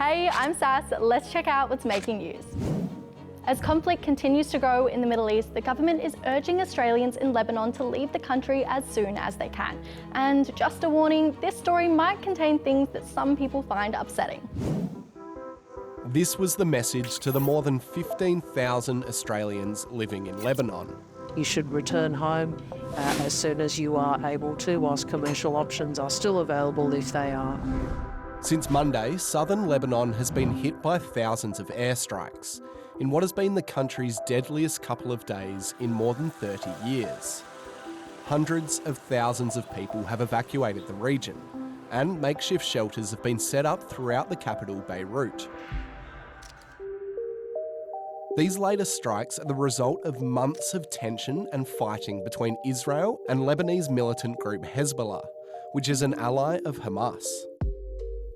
Hey, I'm Sass. Let's check out what's making news. As conflict continues to grow in the Middle East, the government is urging Australians in Lebanon to leave the country as soon as they can. And just a warning, this story might contain things that some people find upsetting. This was the message to the more than 15,000 Australians living in Lebanon. You should return home as soon as you are able to, whilst commercial options are still available if they are. Since Monday, southern Lebanon has been hit by thousands of airstrikes in what has been the country's deadliest couple of days in more than 30 years. Hundreds of thousands of people have evacuated the region, and makeshift shelters have been set up throughout the capital, Beirut. These latest strikes are the result of months of tension and fighting between Israel and Lebanese militant group Hezbollah, which is an ally of Hamas.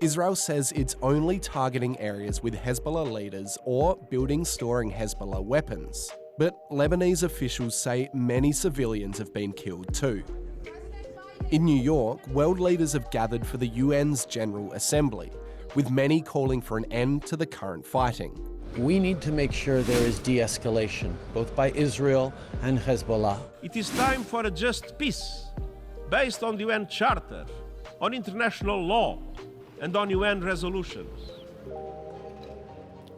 Israel says it's only targeting areas with Hezbollah leaders or buildings storing Hezbollah weapons. But Lebanese officials say many civilians have been killed too. In New York, world leaders have gathered for the UN's General Assembly, with many calling for an end to the current fighting. We need to make sure there is de-escalation, both by Israel and Hezbollah. It is time for a just peace, based on the UN Charter, on international law, and on UN resolutions.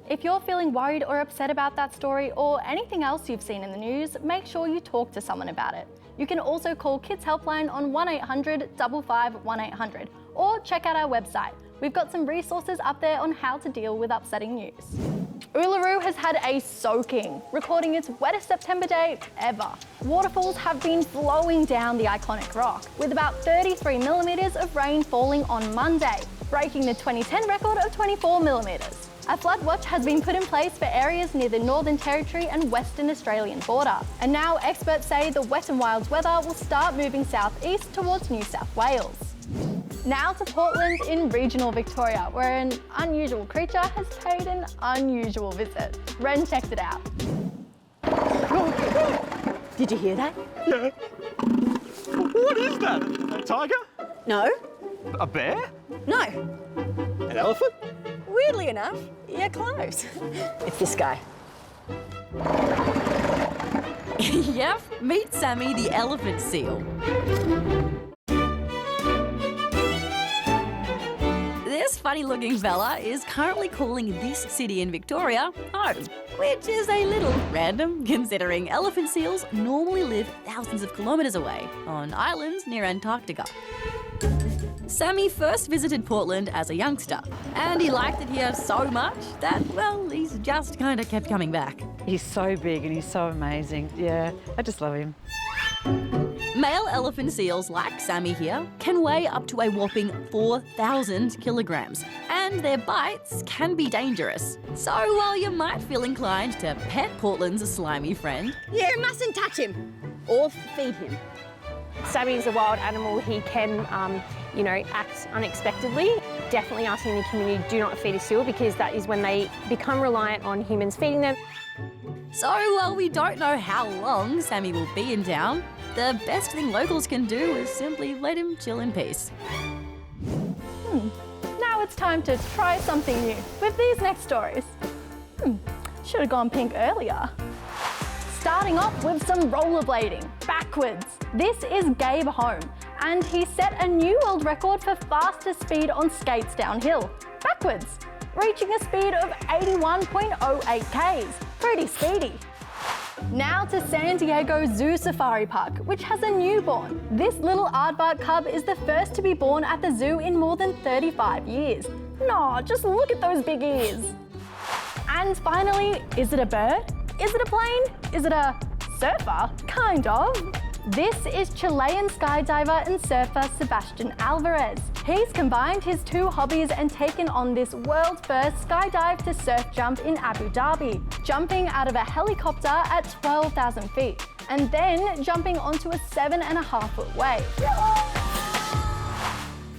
If you're feeling worried or upset about that story or anything else you've seen in the news, make sure you talk to someone about it. You can also call Kids Helpline on 1800 55 1800 or check out our website. We've got some resources up there on how to deal with upsetting news. Uluru has had a soaking, recording its wettest September day ever. Waterfalls have been flowing down the iconic rock, with about 33 millimetres of rain falling on Monday, breaking the 2010 record of 24 millimetres. A flood watch has been put in place for areas near the Northern Territory and Western Australian border. And now experts say the wet and wild weather will start moving southeast towards New South Wales. Now to Portland in regional Victoria, where an unusual creature has paid an unusual visit. Ren checked it out. Did you hear that? Yeah. What is that? A tiger? No. A bear? No. An elephant? Weirdly enough, you're close. It's this guy. Yep, meet Sammy the elephant seal. This funny-looking fella is currently calling this city in Victoria home, which is a little random considering elephant seals normally live thousands of kilometres away on islands near Antarctica. Sammy first visited Portland as a youngster, and he liked it here so much that, well, he's just kind of kept coming back. He's so big and he's so amazing. Yeah, I just love him. Male elephant seals like Sammy here can weigh up to a whopping 4,000 kilograms, and their bites can be dangerous. So while you might feel inclined to pet Portland's slimy friend, You mustn't touch him or feed him. Sammy's a wild animal. He can, act unexpectedly. Definitely asking the community, do not feed a seal, because that is when they become reliant on humans feeding them. so while we don't know how long Sammy will be in town, the best thing locals can do is simply let him chill in peace. Now it's time to try something new with these next stories. Should have gone pink earlier. Starting off with some rollerblading, backwards. This is Gabe Home, and he set a new world record for fastest speed on skates downhill, backwards, reaching a speed of 81.08 k's. Pretty speedy. Now to San Diego Zoo Safari Park, which has a newborn. This little aardvark cub is the first to be born at the zoo in more than 35 years. No, just look at those big ears. And finally, is it a bird? Is it a plane? Is it a surfer? Kind of. This is Chilean skydiver and surfer Sebastian Alvarez. He's combined his two hobbies and taken on this world's first skydive to surf jump in Abu Dhabi, jumping out of a helicopter at 12,000 feet, and then jumping onto a 7.5-foot wave.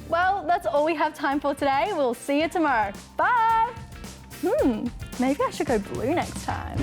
Well, that's all we have time for today. We'll see you tomorrow. Bye! Maybe I should go blue next time.